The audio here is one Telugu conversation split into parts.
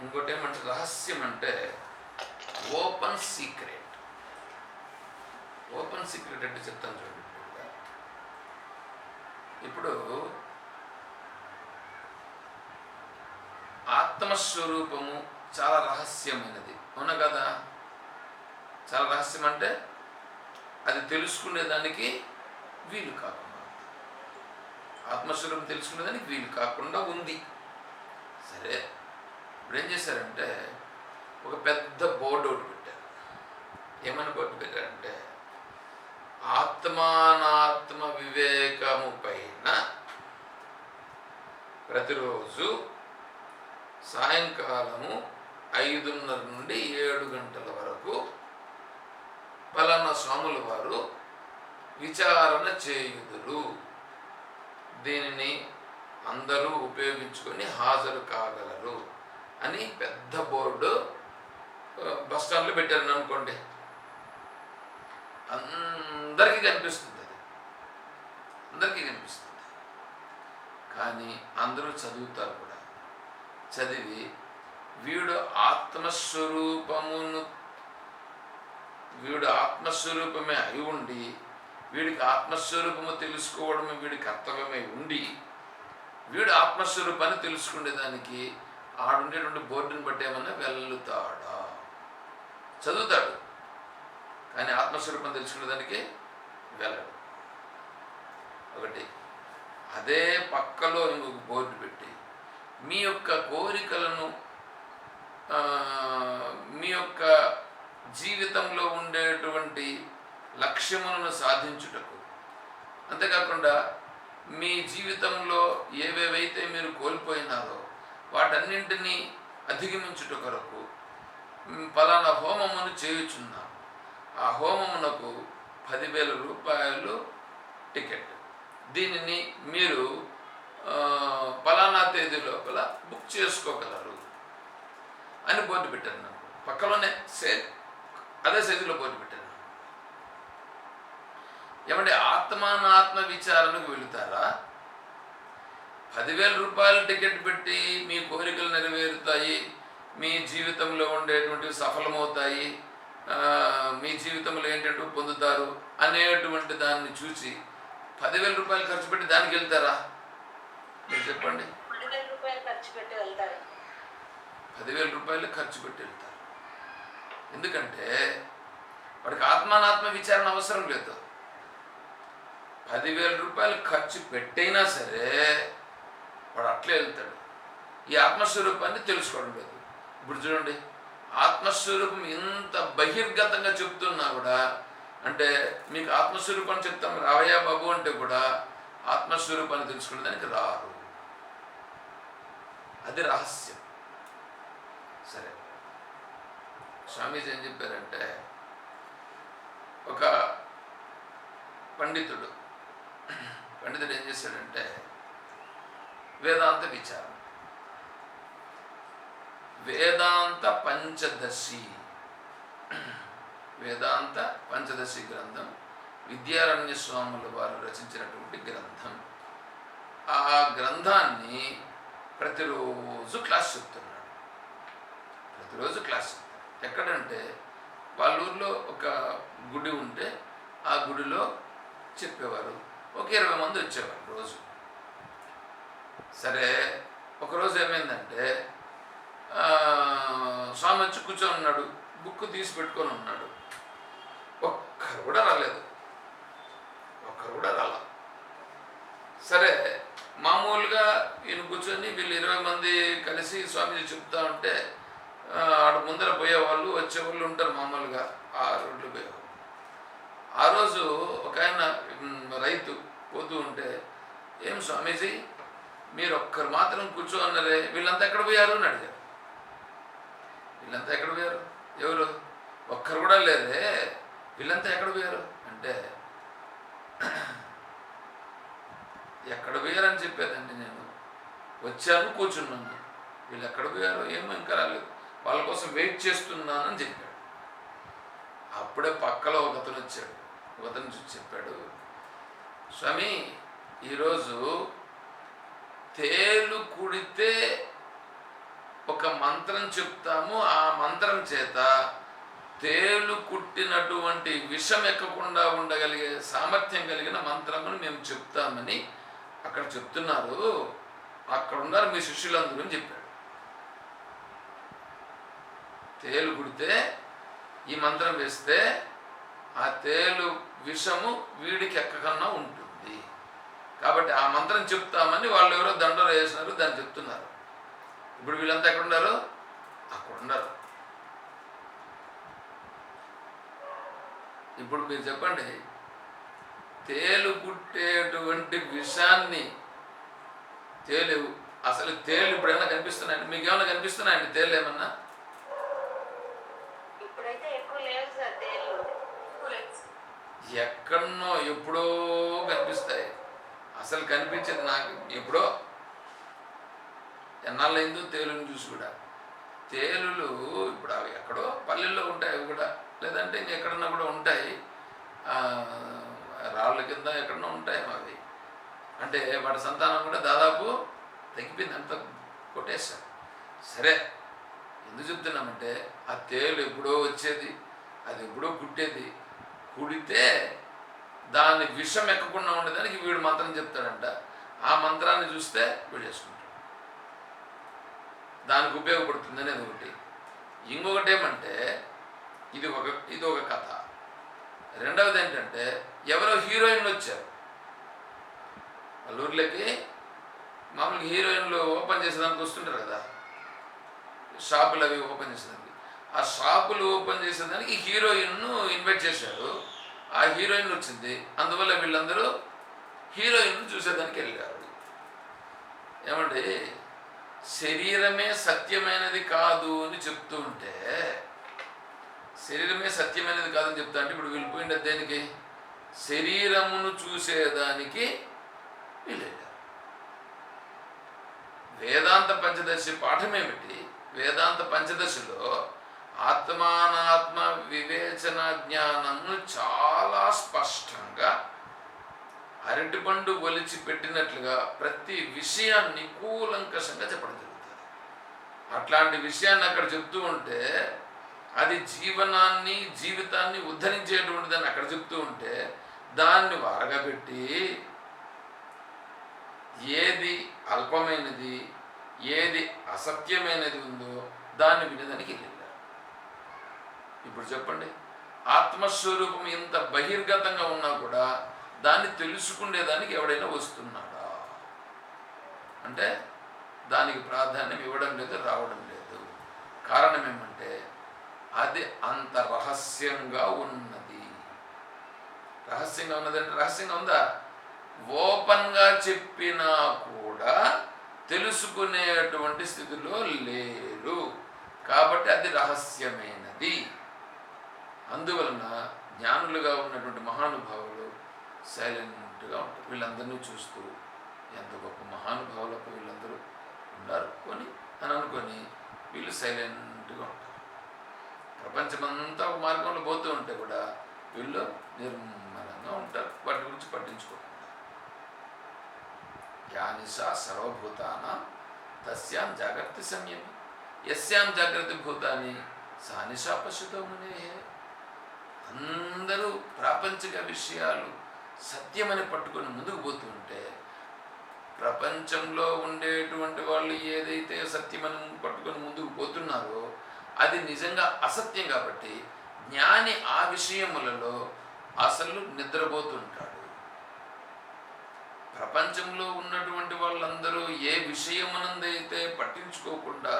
ఇంకోటి ఏమంటే రహస్యం అంటే ఓపెన్ సీక్రెట్. ఓపెన్ సీక్రెట్ అంటే చెప్తాను చూడండి. ఇప్పుడు ఆత్మస్వరూపము చాలా రహస్యమైనది, అవునా కదా? చాలా రహస్యం అంటే అది తెలుసుకునేదానికి వీలు కాకుండా, ఆత్మస్వరూపం తెలుసుకునేదానికి వీలు కాకుండా ఉంది. సరే, ఇప్పుడు ఏం చేశారంటే ఒక పెద్ద బోర్డు ఒకటి పెట్టారు. ఏమని బోర్డు పెట్టారంటే ఆత్మానాత్మ వివేకము పైన ప్రతిరోజు సాయంకాలము 5:30 నుండి 7 గంటల వరకు పలానా స్వాముల వారు విచారణ చేయుదురు, దీనిని అందరూ ఉపయోగించుకొని హాజరు కాగలరు అని పెద్ద బోర్డు బస్టాండ్లో పెట్టారని అనుకోండి. అందరికీ కనిపిస్తుంది, అది అందరికీ కనిపిస్తుంది. కానీ అందరూ చదువుతారు కూడా. చదివి వీడు ఆత్మస్వరూపమే అయి ఉండి, వీడికి ఆత్మస్వరూపము తెలుసుకోవడమే వీడి కర్తవ్యమై ఉండి, వీడు ఆత్మస్వరూపాన్ని తెలుసుకునేదానికి ఆడుండేటువంటి బోర్డుని బట్టి ఏమన్నా వెళ్తాడా? చదువుతాడు కానీ ఆత్మస్వరూపం తెలుసుకునేదానికి వెళ్ళడు. ఒకటి. అదే పక్కలో ఇంకొక బోర్డు పెట్టి మీ యొక్క కోరికలను, మీ యొక్క జీవితంలో ఉండేటువంటి లక్ష్యములను సాధించుటకు, అంతేకాకుండా మీ జీవితంలో ఏవేవైతే మీరు కోల్పోయినారో వాటన్నింటినీ అధిగమించుట కొరకు పలానా హోమమును చేయుచున్నాం, ఆ హోమమునకు 10,000 రూపాయలు టికెట్, దీనిని మీరు పలానా తేదీ లోపల బుక్ చేసుకోగలరు అని బోర్డు పెట్టాను. నాకు పక్కలోనే అదే సైజులో బోర్డు పెట్టాను. ఏమంటే ఆత్మానాత్మ విచారణకు వెళుతారా? 10,000 రూపాయలు టికెట్ పెట్టి మీ కోరికలు నెరవేరుతాయి, మీ జీవితంలో ఉండేటువంటి సఫలమవుతాయి, మీ జీవితంలో ఏంటంటూ పొందుతారు అనేటువంటి దాన్ని చూసి 10,000 రూపాయలు ఖర్చు పెట్టి దానికి వెళ్తారా? మీరు చెప్పండి. 10,000 రూపాయలు ఖర్చు పెట్టి వెళ్తారు. 10,000 రూపాయలు ఖర్చు పెట్టి వెళ్తారు. ఎందుకంటే వాడికి ఆత్మానాత్మ విచారణ అవసరం లేదు. 10,000 రూపాయలు ఖర్చు పెట్టైనా సరే వాడు అట్లే వెళ్తాడు. ఈ ఆత్మస్వరూపాన్ని తెలుసుకోవడం లేదు. ఇప్పుడు చూడండి, ఆత్మస్వరూపం ఇంత బహిర్గతంగా చెప్తున్నా కూడా, అంటే మీకు ఆత్మస్వరూపాన్ని చెప్తాం రావయ్యా బాబు అంటే కూడా ఆత్మస్వరూపాన్ని తెలుసుకునే దానికి రారు. అది రహస్యం. సరే, స్వామీజీ ఏం చెప్పారంటే ఒక పండితుడు ఏం చేశాడంటే వేదాంత విచారం, వేదాంత పంచదశి గ్రంథం విద్యారణ్య స్వాముల వారు రచించినటువంటి గ్రంథం. ఆ గ్రంథాన్ని ప్రతిరోజు క్లాస్ చెప్తున్నాడు. ఎక్కడంటే వాళ్ళ ఊర్లో ఒక గుడి ఉంటే ఆ గుడిలో చెప్పేవారు. ఒక 20 మంది వచ్చేవారు రోజు. సరే, ఒకరోజు ఏమైందంటే స్వామి వచ్చి కూర్చొని ఉన్నాడు, బుక్ తీసి పెట్టుకొని ఉన్నాడు. ఒక్కరు కూడా రాలేదు. సరే, మామూలుగా ఈయన కూర్చొని వీళ్ళు 20 మంది కలిసి స్వామీజీ చెప్తా ఉంటే ఆడ ముందర పోయేవాళ్ళు వచ్చేవాళ్ళు ఉంటారు. మామూలుగా ఆ రోడ్లు పోయేవాళ్ళు. ఆ రోజు ఒక ఆయన రైతు పోతూ ఉంటే, ఏం స్వామీజీ మీరు ఒక్కరు మాత్రం కూర్చోన్నారే, వీళ్ళంతా ఎక్కడ పోయారు అని అడిగారు. వీళ్ళంతా ఎక్కడ పోయారు? ఎవరు? ఒక్కరు కూడా లేరే, వీళ్ళంతా ఎక్కడ పోయారు అంటే, ఎక్కడ పోయారని చెప్పేదండి, నేను వచ్చాను కూర్చున్నాను, వీళ్ళు ఎక్కడ పోయారో ఏమో ఇంకా రాలేదు, వాళ్ళ కోసం వెయిట్ చేస్తున్నానని చెప్పాడు. అప్పుడే పక్కలో ఒకతను వచ్చాడు. ఒకతను చూసి చెప్పాడు, స్వామి ఈరోజు తేలు కుడితే ఒక మంత్రం చెప్తాము. ఆ మంత్రం చేత తేలు కుట్టినటువంటి విషం ఎక్కకుండా ఉండగలిగే సామర్థ్యం కలిగిన మంత్రమును మేము చెప్తామని అక్కడ చెప్తున్నారు. అక్కడ ఉన్నారు మీ శిష్యులందరూ అని చెప్పాడు. తేలు కుడితే ఈ మంత్రం వేస్తే ఆ తేలు విషము వీడికి ఎక్కకన్నా ఉంటుంది. కాబట్టి ఆ మంత్రం చెప్తామని వాళ్ళు ఎవరో దండలు వేసినారు, దాన్ని చెప్తున్నారు. ఇప్పుడు వీళ్ళంతా ఎక్కడున్నారు? అక్కడ ఉన్నారు. ఇప్పుడు మీరు చెప్పండి, తేలు కుట్టేటువంటి విషాన్ని అసలు తేలు ఇప్పుడైనా కనిపిస్తున్నాయండి? మీకు ఏమైనా కనిపిస్తున్నాయండి తేలు ఏమన్నా? ఇప్పుడైతే ఎక్కువ లేవు సార్ తేళ్ళు. ఎక్కడనో ఎప్పుడో కనిపిస్తాయి. అసలు కనిపించేది నాకు ఎప్పుడో ఎన్నాళ్ళైందో తేలుని చూసి కూడా. తేలులు ఇప్పుడు అవి ఎక్కడో పల్లెల్లో ఉంటాయి, అవి కూడా లేదంటే ఇంకెక్కడన్నా కూడా ఉంటాయి. రాళ్ళ కింద ఎక్కడన్నా ఉంటాయి అవి. అంటే వాటి సంతానం కూడా దాదాపు తగ్గిపోయింది, అంత కొట్టేశారు. సరే, ఎందుకు చెప్తున్నామంటే ఆ తేలు ఎప్పుడో వచ్చేది, అది ఎప్పుడో కుట్టేది. కుడితే దాని విషం ఎక్కకుండా ఉండేదానికి వీడు మంత్రం చెప్తాడంట. ఆ మంత్రాన్ని చూస్తే వీడు చేసుకుంటాడు. దానికి ఉపయోగపడుతుంది అనేది ఒకటి. ఇంకొకటి ఏమంటే ఇది ఒక కథ. రెండవది ఏంటంటే ఎవరో హీరోయిన్లు వచ్చారు వాళ్ళ ఊర్లోకి. మామూలుగా హీరోయిన్లు ఓపెన్ చేసేదానికి వస్తుంటారు కదా, షాపులు అవి ఓపెన్ చేసేదానికి. ఆ షాపులు ఓపెన్ చేసేదానికి హీరోయిన్ను ఇన్వైట్ చేశారు. ఆ హీరోయిన్ వచ్చింది. అందువల్ల వీళ్ళందరూ హీరోయిన్ను చూసేదానికి వెళ్ళారు. ఏమంటే శరీరమే సత్యమైనది కాదు అని చెప్తూ ఉంటే, శరీరమే సత్యమైనది కాదని చెప్తా అంటే ఇప్పుడు వీళ్ళు పోయిండే దేనికి? శరీరమును చూసేదానికి వీళ్ళు. వేదాంత పంచదశి పాఠమేమిటి? వేదాంత పంచదశిలో ఆత్మానాత్మ వివేచన జ్ఞానమును చాలా స్పష్టంగా అరటిపండు ఒలిచి పెట్టినట్లుగా ప్రతి విషయాన్ని కూలంకషంగా చెప్పడం జరుగుతుంది. అట్లాంటి విషయాన్ని అక్కడ చెప్తూ ఉంటే అది జీవితాన్ని ఉద్ధరించేటువంటిదని అక్కడ చెప్తూ ఉంటే దాన్ని వారగబెట్టి ఏది అల్పమైనది ఏది అసత్యమైనది ఉందో దాన్ని వినేదానికి వెళ్ళారు. ఇప్పుడు చెప్పండి, ఆత్మస్వరూపం ఇంత బహిర్గతంగా ఉన్నా కూడా దాన్ని తెలుసుకునేదానికి ఎవడైనా వస్తున్నాడా అంటే దానికి ప్రాధాన్యం ఇవ్వడం లేదు, రావడం లేదు. కారణం ఏమంటే అది అంత రహస్యంగా ఉన్నది. రహస్యంగా ఉన్నదంటే రహస్యంగా ఉందా? ఓపెన్గా చెప్పినా కూడా తెలుసుకునేటువంటి స్థితిలో లేరు. కాబట్టి అది రహస్యమైనది. అందువలన జ్ఞానులుగా ఉన్నటువంటి మహానుభావులు సైలెంట్గా ఉంటారు. వీళ్ళందరినీ చూస్తూ ఎంత గొప్ప మహానుభావులకు వీళ్ళందరూ ఉన్నారు అని అనుకొని వీళ్ళు సైలెంట్గా ఉంటారు. ప్రపంచమంతా ఒక మార్గంలో పోతూ ఉంటే కూడా వీళ్ళు నిర్మలంగా ఉంటారు, వాటి గురించి పట్టించుకోకుండా. యానిషా సర్వభూతానాం తస్యాం జాగ్రత్త సంయమి యస్యాం జాగ్రత్త భూతాని సానిషా పశుతో మునేహే. అందరూ ప్రాపంచిక విషయాలు సత్యమని పట్టుకొని ముందుకు పోతూ ఉంటే ప్రపంచంలో ఉండేటువంటి వాళ్ళు ఏదైతే సత్యమని పట్టుకొని ముందుకు పోతున్నారో అది నిజంగా అసత్యం. కాబట్టి జ్ఞాని ఆ విషయములలో అసలు నిద్రపోతుంటాడు. ప్రపంచంలో ఉన్నటువంటి వాళ్ళందరూ ఏ విషయమునందైతే పట్టించుకోకుండా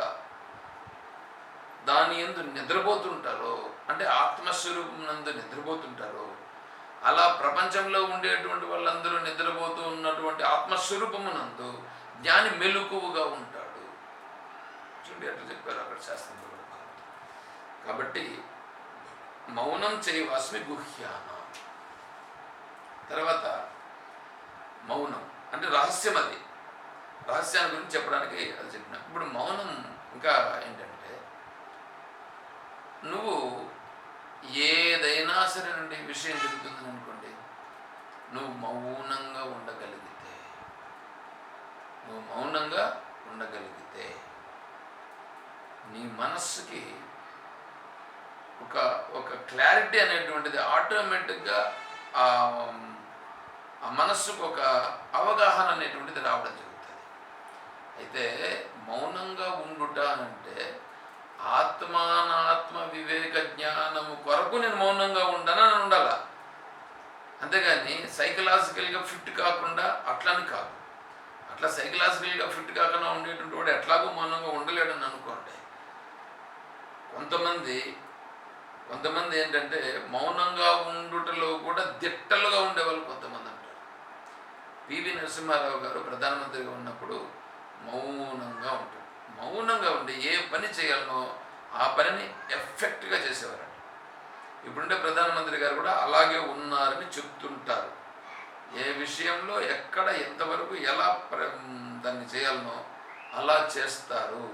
దాని యందు నిద్రపోతుంటారో అంటే ఆత్మస్వరూపం నందు నిద్రపోతుంటారో అలా ప్రపంచంలో ఉండేటువంటి వాళ్ళందరూ నిద్రపోతూ ఉన్నటువంటి ఆత్మస్వరూపమునందు జ్ఞాని మెలకువగా ఉంటాడు. చూడండి అట్లా చెప్పారు అక్కడ శాస్త్రంలో. కాబట్టి మౌనం చేయవాస్మి గుహ్యాన. తర్వాత మౌనం అంటే రహస్యం. అది రహస్యాన్ని గురించి చెప్పడానికి అది చెప్పిన. ఇప్పుడు మౌనం ఇంకా ఏంటంటే నువ్వు ఏదైనా సరే నుండి విషయం జరుగుతుందని అనుకోండి, నువ్వు మౌనంగా ఉండగలిగితే నీ మనస్సుకి ఒక ఒక క్లారిటీ అనేటువంటిది ఆటోమేటిక్గా ఆ ఆ మనస్సుకు ఒక అవగాహన అనేటువంటిది రావడం జరుగుతుంది. అయితే మౌనంగా ఉండుట అంటే ఆత్మానాత్మ వివేక జ్ఞానము కొరకు నేను మౌనంగా ఉండనని ఉండాల. అంతేగాని సైకలాజికల్గా ఫిట్ కాకుండా అట్లని కాదు. అట్లా సైకలాజికల్గా ఫిట్ కాకుండా ఉండేటువంటి వాడు ఎట్లాగో మౌనంగా ఉండలేడని అనుకోండి. కొంతమంది ఏంటంటే మౌనంగా ఉండుటలో కూడా దిట్టలుగా ఉండేవాళ్ళు కొంతమంది అంటారు. పివి నరసింహారావు గారు ప్రధానమంత్రిగా ఉన్నప్పుడు మౌనంగా ఉంటాడు. మౌనంగా ఉండి ఏ పని చేయాలనో ఆ పనిని ఎఫెక్ట్గా చేసేవారండి. ఇప్పుడుండే ప్రధానమంత్రి గారు కూడా అలాగే ఉన్నారని చెప్తుంటారు. ఏ విషయంలో ఎక్కడ ఎంతవరకు ఎలా దాన్ని చేయాలనో అలా చేస్తారు.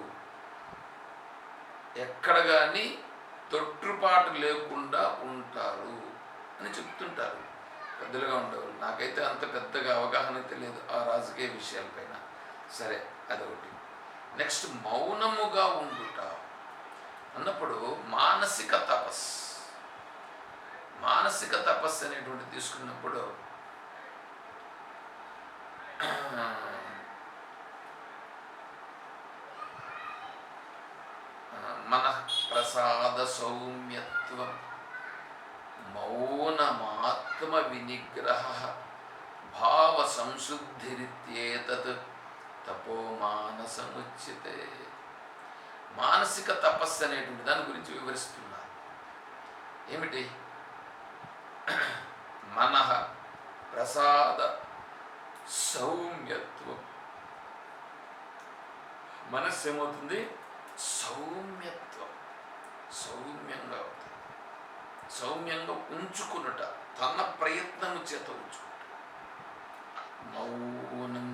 ఎక్కడ కానీ తొట్టుపాటు లేకుండా ఉంటారు అని చెప్తుంటారు పెద్దలుగా ఉండేవాళ్ళు. నాకైతే అంత పెద్దగా అవగాహన తెలియదు ఆ రాజకీయ విషయాలపైన. సరే, అదొకటి. నెక్స్ట్, మౌనముగా ఉండుట అన్నప్పుడు మానసిక తపస్సు అనేటువంటి తీసుకున్నప్పుడు మన ప్రసాద సౌమ్యత్వం మౌనమాత్మ వినిగ్రహ భావ సంశుద్ధిరిత్యేతత్ తపో మానసముచ్యతే. మానసిక తపస్సు అనేటువంటి దాని గురించి వివరిస్తున్నారు. ఏమిటి? మనః ప్రసాద సౌమ్యత్వం. మనస్సు ఏమవుతుంది? సౌమ్యంగా అవుతుంది. సౌమ్యంగా ఉంచుకున్నట, తన ప్రయత్నము చేత ఉంచుకుంట. మౌనం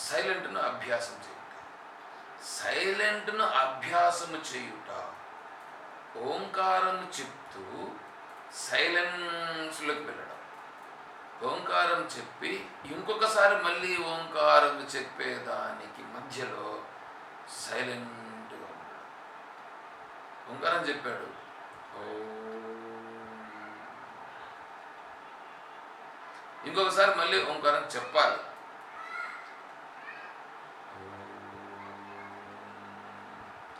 సైలెంట్ను అభ్యాసం చేయుట. ఓంకారం చెప్తూ సైలెన్స్లోకి వెళ్ళడం. ఓంకారం చెప్పి ఇంకొకసారి మళ్ళీ ఓంకారం చెప్పేదానికి మధ్యలో సైలెంట్గా ఉండడం. ఓంకారం చెప్పాడు, ఇంకొకసారి మళ్ళీ ఓంకారం చెప్పాలి.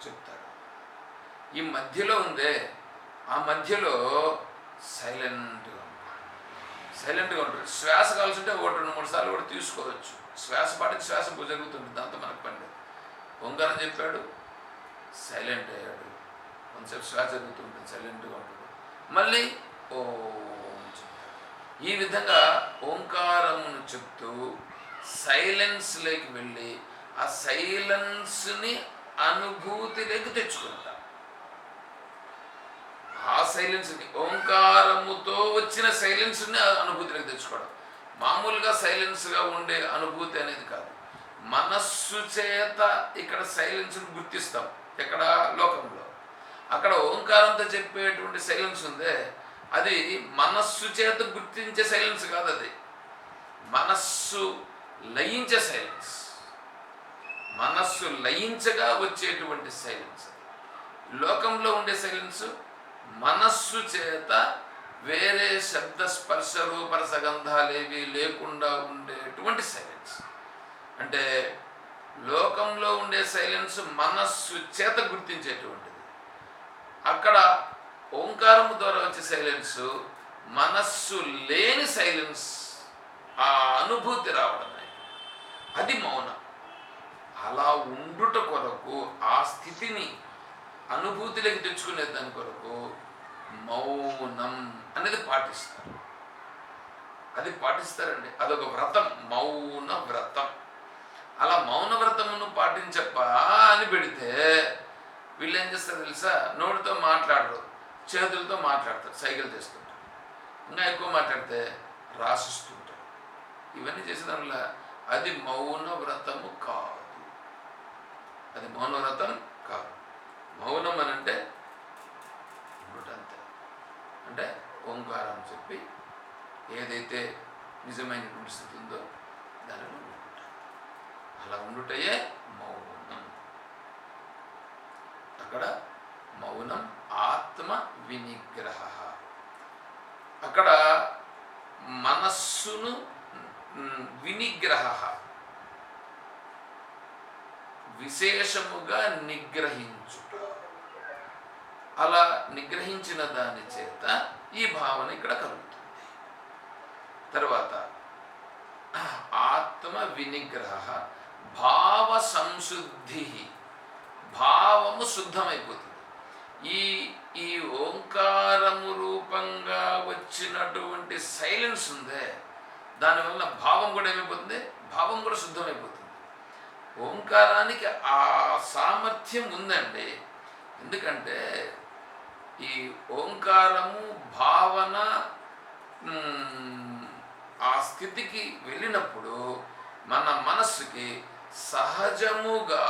చెప్తాడు. ఈ మధ్యలో ఉందే, ఆ మధ్యలో సైలెంట్గా ఉంటాడు. శ్వాస కావాల్సింటే 1-2-3 సార్లు కూడా తీసుకోవచ్చు. శ్వాస పాటికి శ్వాస జరుగుతుంది, దాంతో మనకు పని లేదు. ఓంకారం చెప్పాడు, సైలెంట్ అయ్యాడు. కొంచెంసేపు శ్వాస జరుగుతుంటుంది, సైలెంట్గా ఉంటుంది. మళ్ళీ ఓం చెప్తాడు. ఈ విధంగా ఓంకారమును చెప్తూ సైలెన్స్లోకి వెళ్ళి ఆ సైలెన్స్ని అనుభూతిలోకి తెచ్చుకుంటా. ఆ సైలెన్స్ని, ఓంకారముతో వచ్చిన సైలెన్స్ని అనుభూతిలోకి తెచ్చుకోవడం. మామూలుగా సైలెన్స్గా ఉండే అనుభూతి అనేది కాదు. మనస్సు చేత ఇక్కడ సైలెన్స్ని గుర్తిస్తాం. ఎక్కడ? లోకంలో. అక్కడ ఓంకారంతో చెప్పేటువంటి సైలెన్స్ ఉందే, అది మనస్సు చేత గుర్తించే సైలెన్స్ కాదు. అది మనస్సు లయించే సైలెన్స్. మనస్సు లయించగా వచ్చేటువంటి సైలెన్స్. లోకంలో ఉండే సైలెన్స్ మనస్సు చేత వేరే శబ్ద స్పర్శ రూపరసగంధాలేవి లేకుండా ఉండేటువంటి సైలెన్స్. అంటే లోకంలో ఉండే సైలెన్స్ మనస్సు చేత గుర్తించేటువంటిది. అక్కడ ఓంకారము ద్వారా వచ్చే సైలెన్స్ మనస్సు లేని సైలెన్స్. ఆ అనుభూతి రావడం, అది మౌనం. అలా ఉండుట కొరకు, ఆ స్థితిని అనుభూతిలోకి తెచ్చుకునే దాని కొరకు మౌనం అనేది పాటిస్తారు. అది పాటిస్తారండి. అదొక వ్రతం, మౌన వ్రతం. అలా మౌన వ్రతమును పాటించప్పా అని పెడితే వీళ్ళు ఏం చేస్తారు తెలుసా? నోటితో మాట్లాడరు, చేతులతో మాట్లాడతారు, సైకిల్ చేస్తుంటారు. ఇంకా ఎక్కువ మాట్లాడితే రాసిస్తుంటారు. ఇవన్నీ చేసిన వల్ల అది మౌన వ్రతము కాదు. అది మౌన వ్రతం కాదు. మౌనం అని అంటే అంతే. అంటే ఓంకారం చెప్పి ఏదైతే నిజమైనటువంటి స్థితి ఉందో దానిలో ఉండుట. అలా ఉండుటయే మౌనం. అక్కడ మౌనం ఆత్మ వినిగ్రహ. అక్కడ మనస్సును వినిగ్రహ విశేషముగా నిగ్రహించుట. అలా నిగ్రహించిన దాని చేత ఈ భావన ఇక్కడ కలుగుతుంది. తర్వాత ఆత్మ వినిగ్రహ భావ సంశుద్ధి, భావము శుద్ధమైపోతుంది. ఈ ఈ ఓంకారము రూపంగా వచ్చినటువంటి సైలెన్స్ ఉందే, దానివల్ల భావం కూడా ఏమైపోతుంది, భావం కూడా శుద్ధమైపోతుంది. ఓంకారానికి ఆ సామర్థ్యం ఉందండి. ఎందుకంటే ఈ ఓంకారము భావన ఆ స్థితికి వెళ్ళినప్పుడు మన మనస్సుకి సహజముగా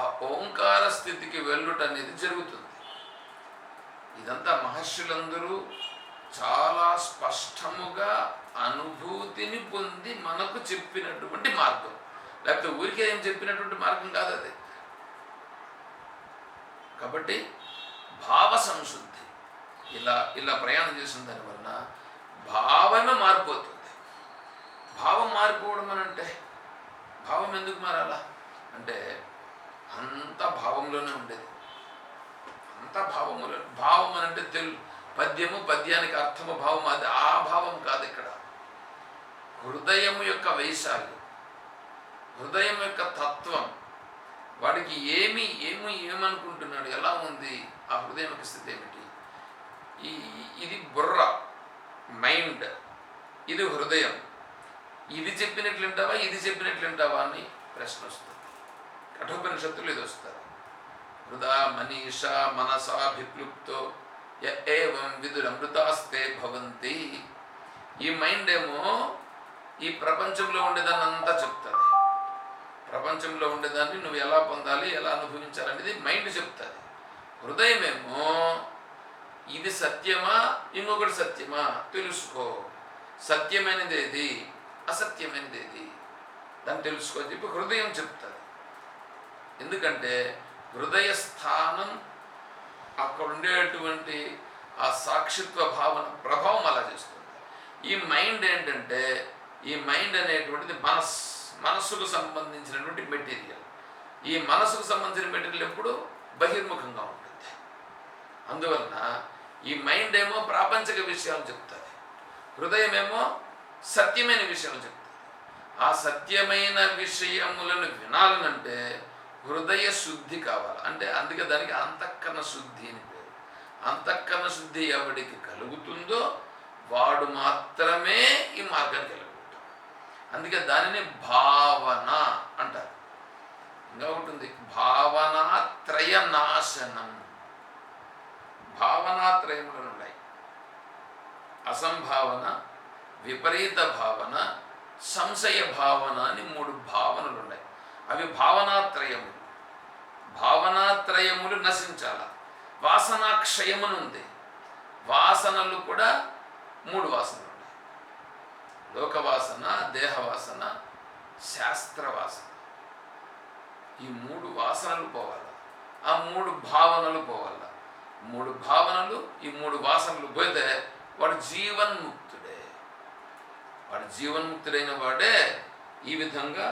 ఆ ఓంకార స్థితికి వెళ్ళుట అనేది జరుగుతుంది. ఇదంతా మహర్షులందరూ చాలా స్పష్టముగా అనుభూతిని పొంది మనకు చెప్పినటువంటి మార్గం. లేకపోతే ఊరికే ఏం చెప్పినటువంటి మార్గం కాదు అది. కాబట్టి భావ సంశుద్ధి ఇలా ప్రయాణం చేసిన దానివల్ల భావమే మారిపోతుంది. భావం మారిపోవడం అని అంటే భావం ఎందుకు మారాలా అంటే అంత భావంలోనే ఉండేది. అంత భావములో భావం అని అంటే పద్యము, పద్యానికి అర్థము, భావం, అది ఆ భావం కాదు. ఇక్కడ హృదయము యొక్క వైశాల్యం, హృదయం యొక్క తత్వం, వాడికి ఏమనుకుంటున్నాడు, ఎలా ఉంది ఆ హృదయం యొక్క స్థితి ఏమిటి. ఇది బుర్ర, మైండ్, ఇది హృదయం. ఇది చెప్పినట్లుంటావా, ఇది చెప్పినట్లుంటావా అని ప్రశ్న వస్తుంది. కఠోపనిషత్తులు ఇది వస్తారు. హృదా మనీషా మనసాభిక్లుప్తో ఏవం విదురమృతాస్తే భవంతి. ఈ మైండ్ ఏమో ఈ ప్రపంచంలో ఉండేదాన్ని అంతా చెప్తుంది. ప్రపంచంలో ఉండేదాన్ని నువ్వు ఎలా పొందాలి, ఎలా అనుభవించాలనేది మైండ్ చెప్తుంది. హృదయమేమో ఇది సత్యమా, ఇంకొకటి సత్యమా తెలుసుకో, సత్యమైనది ఏది, అసత్యమైనది ఏది, దాన్ని తెలుసుకో అని చెప్పి హృదయం చెప్తుంది. ఎందుకంటే హృదయ స్థానం, అక్కడ ఉండేటువంటి ఆ సాక్షిత్వ భావన ప్రభావం అలా చేస్తుంది. ఈ మైండ్ ఏంటంటే, ఈ మైండ్ అనేటువంటిది మనస్సుకు సంబంధించినటువంటి మెటీరియల్. ఈ మనసుకు సంబంధించిన మెటీరియల్ ఎప్పుడు బహిర్ముఖంగా ఉంటుంది. అందువలన ఈ మైండ్ ఏమో ప్రాపంచిక విషయాలు చెప్తుంది, హృదయం ఏమో సత్యమైన విషయాలు చెప్తుంది. ఆ సత్యమైన విషయములను వినాలనంటే హృదయ శుద్ధి కావాలి. అంటే అందుకే దానికి అంతఃకరణ శుద్ధి అని పేరు. అంతఃకరణ శుద్ధి ఎవడికి కలుగుతుందో వాడు మాత్రమే ఈ మార్గానికి వెళ్ళగలుగుతాడు. అందుకే దానిని భావన అంటారు. ఇంకా ఉంటుంది భావనాత్రయ నాశనం. భావనాత్రయములు ఉన్నాయి. అసంభావన, విపరీత భావన, సంశయ భావన అని 3 భావనలు ఉన్నాయి. అవి భావనాత్రయములు. భావనాత్రయములు నశించాల. వాసనాక్షయమునుంది. వాసనలు కూడా 3 వాసనలు ఉన్నాయి. లోకవాసన, దేహవాసన, శాస్త్రవాసన. ఈ 3 వాసనలు పోవాలి. ఆ 3 భావనలు పోవాలి. 3 భావనలు, ఈ 3 వాసనలు పోతే వాడు జీవన్ముక్తుడే. వాడు జీవన్ముక్తుడైన వాడే ఈ విధంగా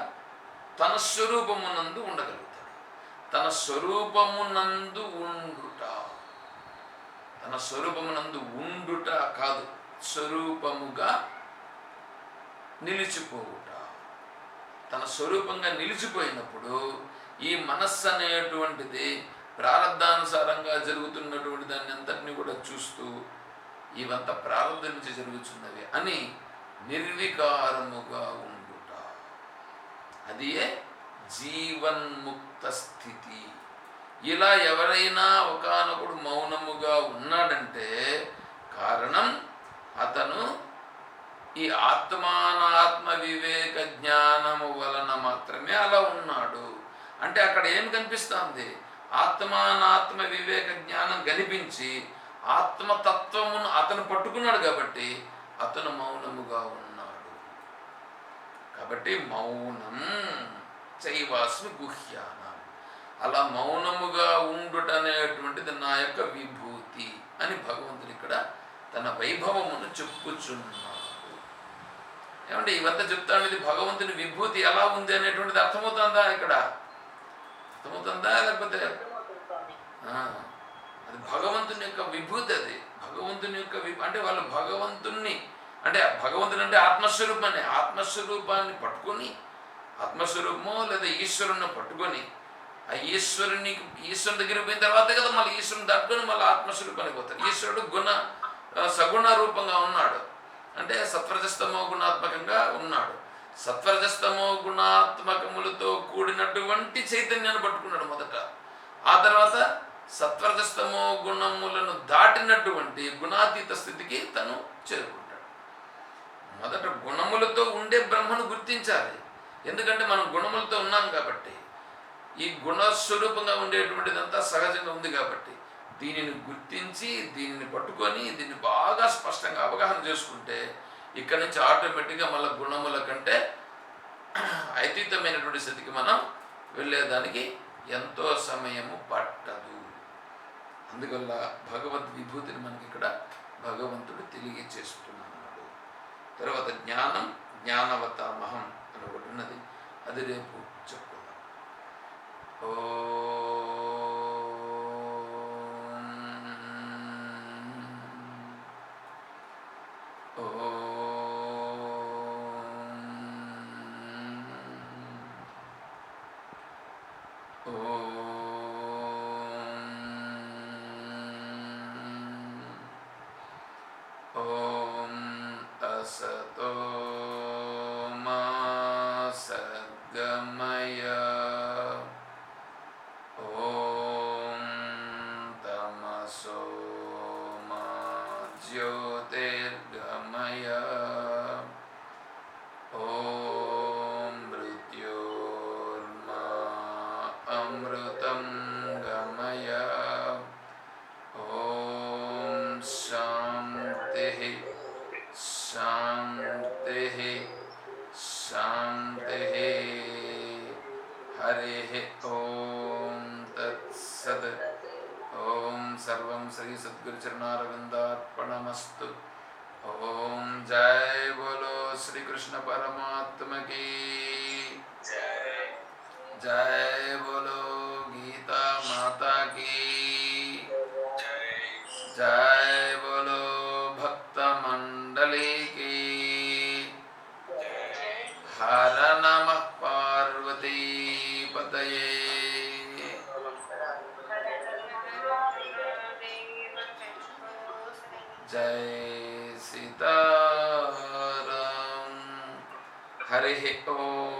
తన స్వరూపమునందు ఉండగలుగుతాడు. తన స్వరూపమునందు ఉండుట, తన స్వరూపమునందు ఉండుట కాదు, స్వరూపముగా నిలిచిపోవుట. తన స్వరూపంగా నిలిచిపోయినప్పుడు ఈ మనస్సు అనేటువంటిది ప్రారంధానుసారంగా జరుగుతున్నటువంటి దాన్ని అంతటినీ కూడా చూస్తూ ఇవంతా ప్రారంభం నుంచి జరుగుతున్నవి అని నిర్వికారముగా ఉండుట, అదియే జీవన్ముక్త స్థితి. ఇలా ఎవరైనా ఒకానొకడు మౌనముగా ఉన్నాడంటే కారణం అతను ఈ ఆత్మానాత్మ వివేక జ్ఞానము వలన మాత్రమే అలా ఉన్నాడు. అంటే అక్కడ ఏం కనిపిస్తుంది? ఆత్మానాత్మ వివేక జ్ఞానం కనిపించి ఆత్మతత్వమును అతను పట్టుకున్నాడు కాబట్టి అతను మౌనముగా ఉన్నాడు. కాబట్టి మౌనం చైవాస్మి గుహ్యానం, అలా మౌనముగా ఉండుట అనేటువంటిది నా యొక్క విభూతి అని భగవంతుడు ఇక్కడ తన వైభవమును చెప్పుచున్నాడు. ఏమంటే ఇవంతా చెప్తాను, ఇది భగవంతుని విభూతి ఎలా ఉంది అనేటువంటిది అర్థమవుతుందా? ఇక్కడ అర్థమవుతుందా? లేకపోతే అది భగవంతుని యొక్క విభూతి, అది భగవంతుని యొక్క అంటే వాళ్ళు భగవంతుణ్ణి అంటే భగవంతుని అంటే ఆత్మస్వరూపాన్ని, ఆత్మస్వరూపాన్ని పట్టుకొని, ఆత్మస్వరూపమో లేదా ఈశ్వరుని పట్టుకొని ఆ ఈశ్వరుని దగ్గరికి పోయిన తర్వాతే కదా మళ్ళీ ఈశ్వరుని దాటుకొని మళ్ళీ ఆత్మస్వరూపానికి పోతారు. ఈశ్వరుడు సగుణ రూపంగా ఉన్నాడు, అంటే సత్వరజస్తమో గుణాత్మకంగా ఉన్నాడు. సత్వరజస్తమో గుణాత్మకములతో కూడినటువంటి చైతన్యాన్ని పట్టుకున్నాడు మొదట. ఆ తర్వాత సత్వరజస్తమో గుణములను దాటినటువంటి గుణాతీత స్థితికి తను చేరుకుంటాడు. మొదట గుణములతో ఉండే బ్రహ్మను గుర్తించాలి, ఎందుకంటే మనం గుణములతో ఉన్నాం కాబట్టి. ఈ గుణస్వరూపంగా ఉండేటువంటిదంతా సహజంగా ఉంది కాబట్టి దీనిని గుర్తించి దీనిని పట్టుకొని దీన్ని బాగా స్పష్టంగా అవగాహన చేసుకుంటే ఇక్కడి నుంచి ఆటోమేటిక్గా మళ్ళీ గుణముల కంటే అతీతమైనటువంటి స్థితికి మనం వెళ్ళేదానికి ఎంతో సమయము పట్టదు. అందువల్ల భగవద్ విభూతిని మనకి ఇక్కడ భగవంతుడు తెలియచేస్తున్నాడు. తర్వాత జ్ఞానం, జ్ఞానవతామహం అని ఒకటి ఉన్నది, అది రేపు చెప్పుకుందాం. ఓం అసతో మా సద్గమయ, ఓం తమసో మా జ్యోతిర్గమయ, ఓం మృత్యోర్మా అమృతం గమయ, ఓం శాంతి శాంతి శాంతి. హరి ఓం తత్సత్. ఓం సర్వం శ్రీ సద్గురు చరణారవిందార్పణమస్తు. ఓం జై బోలో శ్రీకృష్ణ పరమాత్మ की जय, बोलो गीता माता की जय, बोलो भक्त मंडली की हर नमः पार्वती पतये। जय सीताराम। हरि ओम।